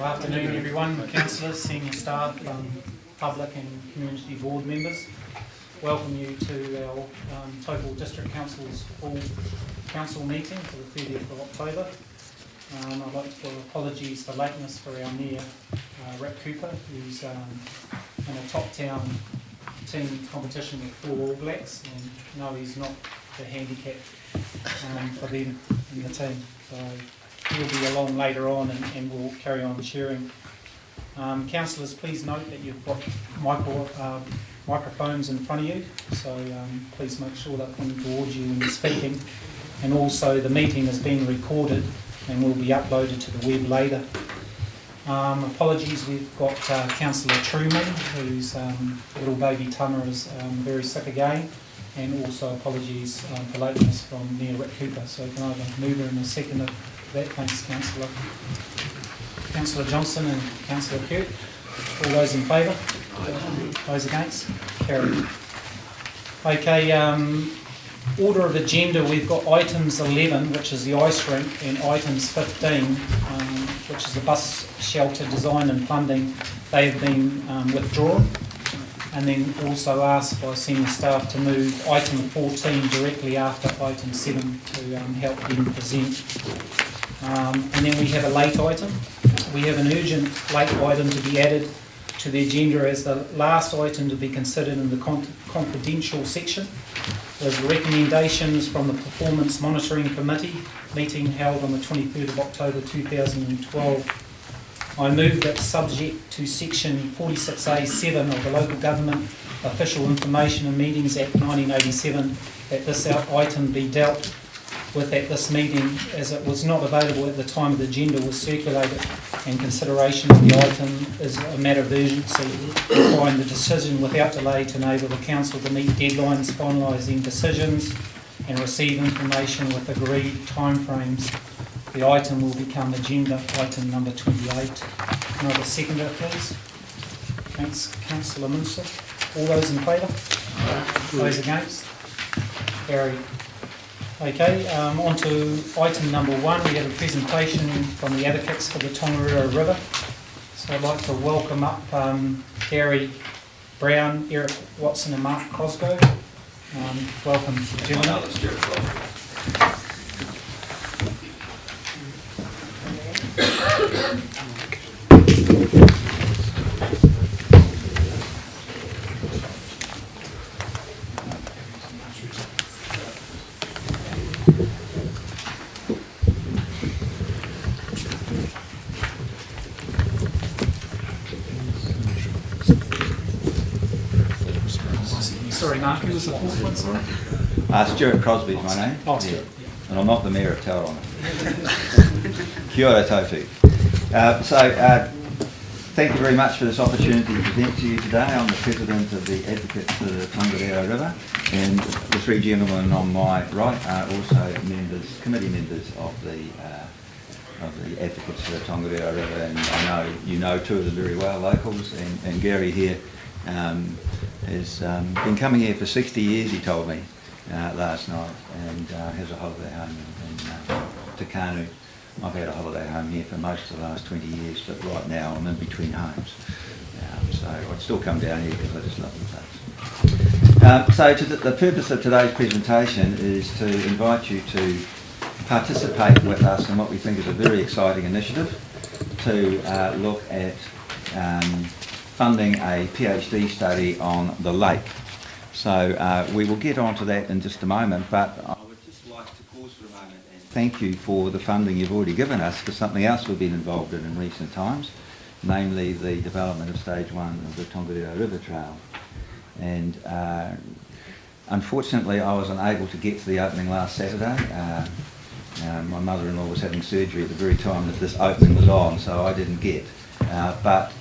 Good afternoon everyone, councillors, senior staff, public and community board members. Welcome you to our Taupo District Council's full council meeting for the 30th of October. I'd like to give apologies for lateness for our mayor, Rick Cooper, who's in a top town team competition with 4 All Blacks, and no, he's not the handicap for them in the team. So he'll be along later on and we'll carry on sharing. Councillors, please note that you've got microphones in front of you, so please make sure they're pointing towards you when you're speaking. And also the meeting is being recorded and will be uploaded to the web later. Apologies, we've got Councillor Truman, whose little baby Tama is very sick again, and also apologies for lateness from Mayor Rick Cooper. So can I have a mover and a second of that? Thanks, Councillor. Councillor Johnson and Councillor Kirk. All those in favour? Those against? Carried. Okay, order of agenda, we've got items 11, which is the ice rink, and items 15, which is the bus shelter design and funding. They have been withdrawn, and then also asked by senior staff to move item 14 directly after item 7 to help them present. And then we have a late item. We have an urgent late item to be added to the agenda as the last item to be considered in the confidential section. There's recommendations from the Performance Monitoring Committee meeting held on the 23rd of October 2012. I move that, subject to section 46A(7) of the Local Government Official Information and Meetings Act 1987, that this item be dealt with at this meeting, as it was not available at the time the agenda was circulated, and consideration of the item is a matter of urgency, requiring the decision without delay to enable the Council to meet deadlines, finalising decisions and receive information with agreed timeframes. The item will become agenda item number 28. Can I have a seconder, please? Thanks, Councillor Minister. All those in favour? Those against? Carried. Okay, on to item number 1. We have a presentation from the advocates for the Tongariro River. So I'd like to welcome up Gary Brown, Eric Watson and Mark Cosgrove. Welcome, gentlemen. Sorry, Mark, who was the fourth one, sorry? Stuart Crosby's my name. Oh, Stuart. Yeah. And I'm not the Mayor of Tauranga. Kia ora tautu. Thank you very much for this opportunity to present to you today. I'm the President of the Advocates for the Tongariro River, and the 3 gentlemen on my right are also committee members of the Advocates for the Tongariro River, and I know you know 2 of them very well, locals, and Gary here has been coming here for 60 years, he told me last night, and has a holiday home in Takanu. I've had a holiday home here for most of the last 20 years, but right now I'm in between homes. So I'd still come down here because I just love the place. So the purpose of today's presentation is to invite you to participate with us in what we think is a very exciting initiative to look at funding a PhD study on the lake. So we will get on to that in just a moment, but I would just like to pause for a moment and thank you for the funding you've already given us for something else we've been involved in recent times, namely the development of stage 1 of the Tongariro River Trail. And unfortunately I was unable to get to the opening last Saturday. My mother-in-law was having surgery at the very time that this opening was on, so I didn't get. But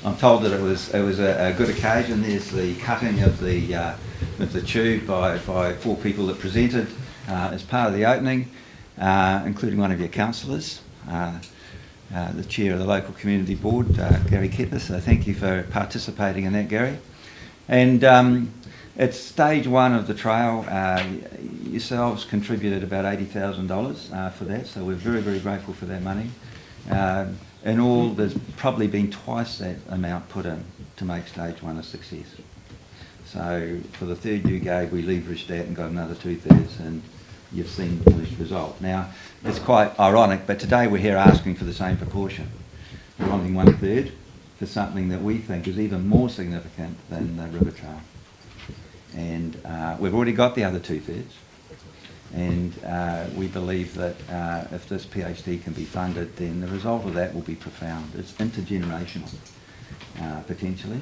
I'm told that it was a good occasion. There's the cutting of the tube by 4 people that presented as part of the opening, including one of your councillors, the chair of the local community board, Gary Kepper. So thank you for participating in that, Gary. And it's stage 1 of the trail. Yourselves contributed about $80,000 for that, so we're very, very grateful for that money. In all, there's probably been twice that amount put in to make stage 1 a success. So for the third you gave, we leveraged that and got another 2/3, and you've seen the finished result. Now, it's quite ironic, but today we're here asking for the same proportion. We're wanting 1/3 for something that we think is even more significant than the river trail. And we've already got the other 2/3. And we believe that if this PhD can be funded, then the result of that will be profound. It's intergenerational, potentially.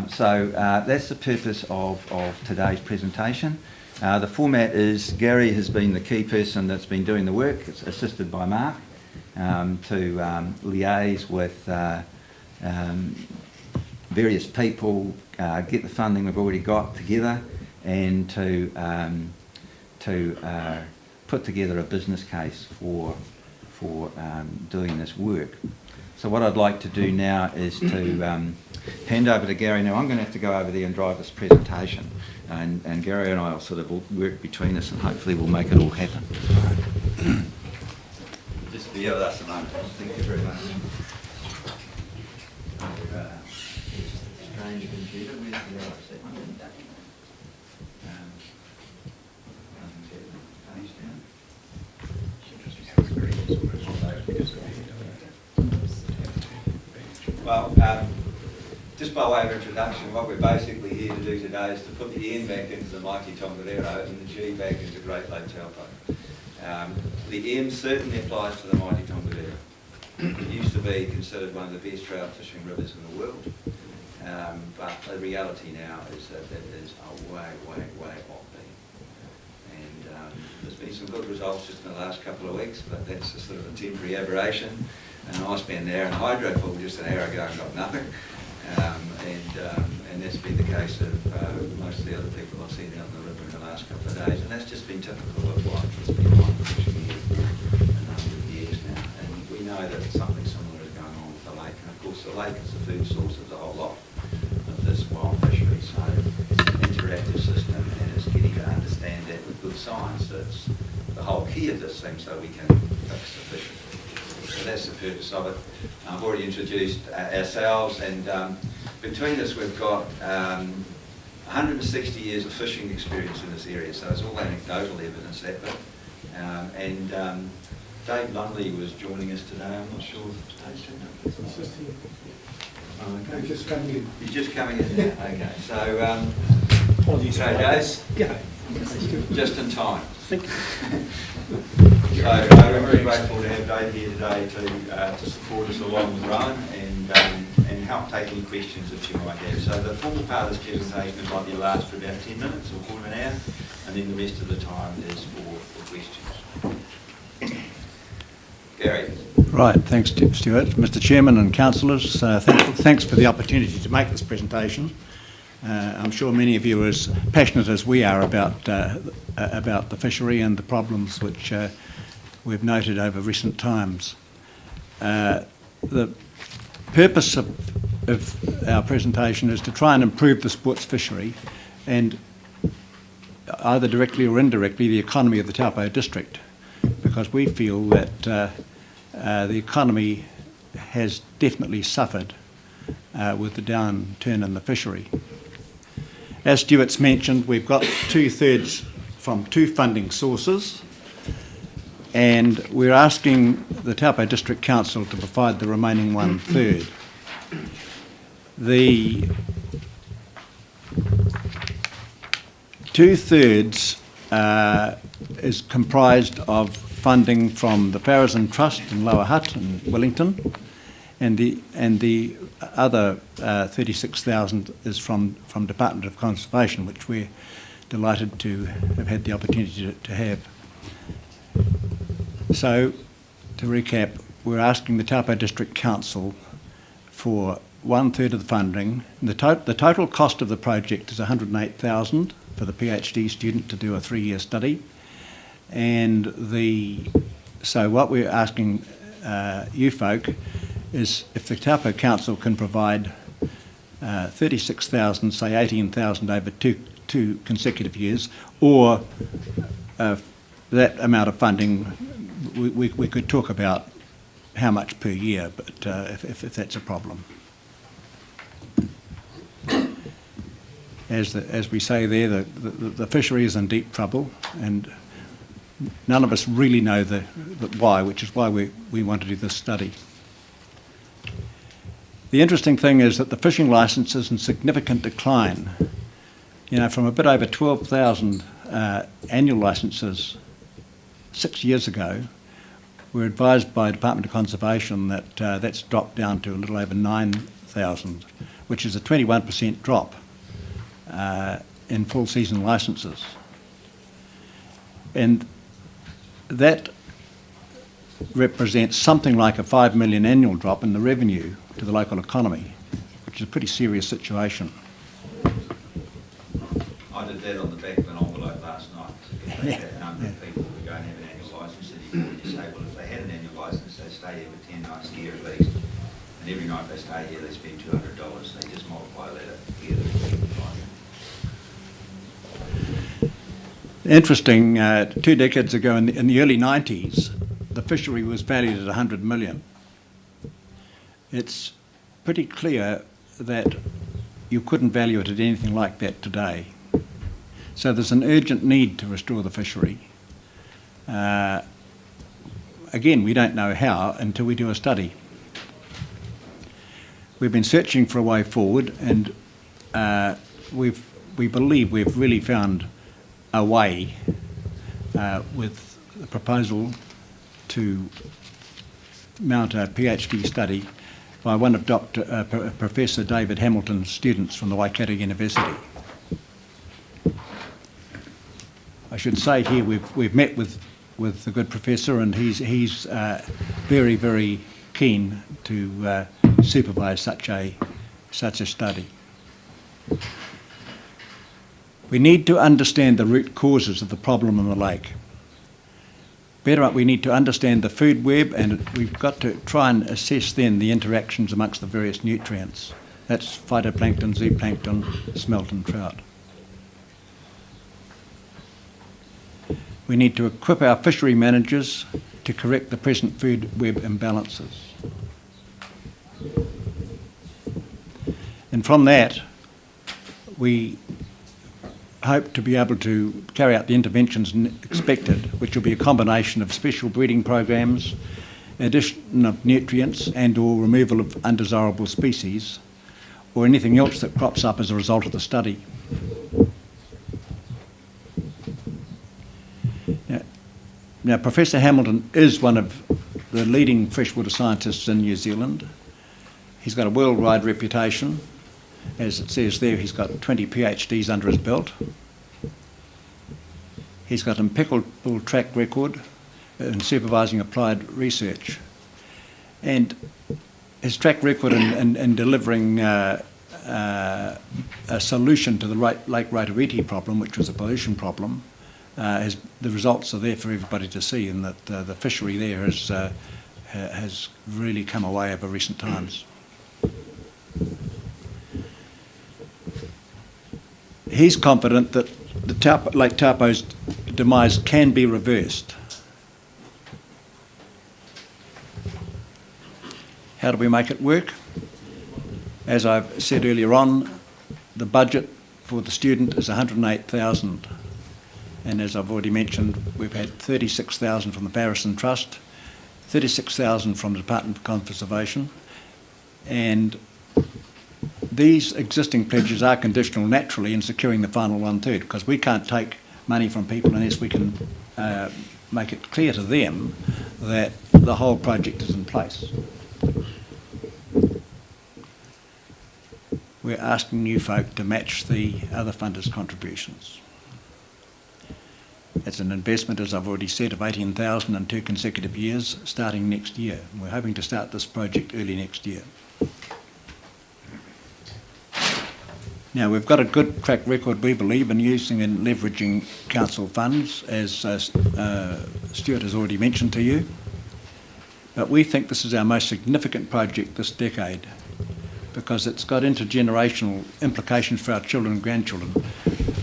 So that's the purpose of today's presentation. The format is Gary has been the key person that's been doing the work. It's assisted by Mark to liaise with various people, get the funding we've already got together, and to put together a business case for doing this work. So what I'd like to do now is to hand over to Gary. Now I'm going to have to go over there and drive this presentation, and Gary and I will sort of work between us, and hopefully we'll make it all happen. Just be with us a moment. Thank you very much. Strange computer. Where's the other set? Well, just by way of introduction, what we're basically here to do today is to put the N back into the mighty Tongariro and the G back into Great Lake Taupo. The M certainly applies to the mighty Tongariro. It used to be considered one of the best trout fishing rivers in the world, but the reality now is that it is a way off being. And there's been some good results just in the last couple of weeks, but that's a sort of a temporary aberration. And I spent an hour in hydro pool just an hour ago and got nothing. And that's been the case of most of the other people I've seen out on the river in the last couple of days. And that's just been typical of what has been on fishing here for a number of years now. And we know that something similar is going on with the lake. And of course the lake is the food source of the whole lot of this wild fishery. So it's an interactive system, and it's getting to understand that with good science. That's the whole key of this thing, so we can fix the fishing. So that's the purpose of it. I've already introduced ourselves, and between us we've got 160 years of fishing experience in this area, so it's all anecdotal evidence, that bit. And Dave Lunley was joining us today. I'm not sure if Dave's turned up. He's just here. Oh, okay. He's just coming in. He's just coming in now. Okay, so Apologies. g'day, Dave. Yeah. Just in time. Thank you. So we're very grateful to have Dave here today to support us along the run and help take any questions that you might have. So the formal part of this presentation is likely to last for about 10 minutes or a quarter of an hour, and then the rest of the time is for questions. Gary. Right, thanks Stuart. Mr Chairman and councillors, thanks for the opportunity to make this presentation. I'm sure many of you are as passionate as we are about the fishery and the problems which we've noted over recent times. The purpose of our presentation is to try and improve the sports fishery and either directly or indirectly the economy of the Taupo District, because we feel that the economy has definitely suffered with the downturn in the fishery. As Stuart's mentioned, we've got 2/3 from 2 funding sources, and we're asking the Taupo District Council to provide the remaining 1/3. The 2/3 is comprised of funding from the Farrazin Trust in Lower Hutt in Wellington, and the other 36,000 is from Department of Conservation, which we're delighted to have had the opportunity to have. So, to recap, we're asking the Taupo District Council for 1/3 of the funding. The total cost of the project is 108,000 for the PhD student to do a 3-year study, and so what we're asking you folk is if the Taupo Council can provide 36,000, say 18,000 over two consecutive years, or that amount of funding we could talk about how much per year, but if that's a problem. As we say there, the fishery is in deep trouble, and none of us really know the why, which is why we want to do this study. The interesting thing is that the fishing licence is in significant decline. You know, from a bit over 12,000 annual licences 6 years ago, we're advised by Department of Conservation that that's dropped down to a little over 9,000, which is a 21% drop in full season licences. And that represents something like a 5 million annual drop in the revenue to the local economy, which is a pretty serious situation. I did that on the back of an envelope last night. If they had a number of people who don't have an annual licence anymore, you say, well, if they had an annual licence, they stay here for 10 nights a year at least. And every night they stay here, they spend $200. They just multiply that together. Interesting, 2 decades ago in the early 90s, the fishery was valued at 100 million. It's pretty clear that you couldn't value it at anything like that today. So there's an urgent need to restore the fishery. Again, we don't know how until we do a study. We've been searching for a way forward, and we believe we've really found a way with the proposal to mount a PhD study by one of Professor David Hamilton's students from the Waikato University. I should say here we've met with the good professor, and he's very, very keen to supervise such a study. We need to understand the root causes of the problem in the lake. Better up, we need to understand the food web, and we've got to try and assess then the interactions amongst the various nutrients. That's phytoplankton, zooplankton, smelt and trout. We need to equip our fishery managers to correct the present food web imbalances. And from that, we hope to be able to carry out the interventions expected, which will be a combination of special breeding programs, addition of nutrients and or removal of undesirable species, or anything else that crops up as a result of the study. Now, Professor Hamilton is one of the leading freshwater scientists in New Zealand. He's got a worldwide reputation. As it says there, he's got 20 PhDs under his belt. He's got an impeccable track record in supervising applied research. And his track record in delivering a solution to the Lake Ratou problem, which was a pollution problem, the results are there for everybody to see, and that the fishery there has really come away over recent times. He's confident that the Lake Taupo's demise can be reversed. How do we make it work? As I've said earlier on, the budget for the student is $108,000. And as I've already mentioned, we've had $36,000 from the Barrison Trust, $36,000 from the Department of Conservation, and these existing pledges are conditional naturally in securing the final 1/3, because we can't take money from people unless we can make it clear to them that the whole project is in place. We're asking you folk to match the other funders' contributions. It's an investment, as I've already said, of $18,000 in 2 consecutive years, starting next year. We're hoping to start this project early next year. Now, we've got a good track record, we believe, in using and leveraging council funds, as Stuart has already mentioned to you. But we think this is our most significant project this decade, because it's got intergenerational implications for our children and grandchildren.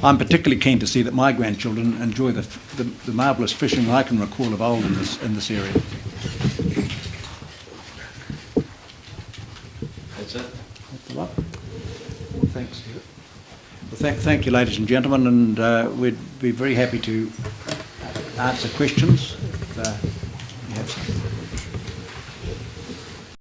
I'm particularly keen to see that my grandchildren enjoy the marvellous fishing I can recall of old in this area. That's it. That's a lot. Well, thanks. Well, thank you, ladies and gentlemen, and we'd be very happy to answer questions if you have some.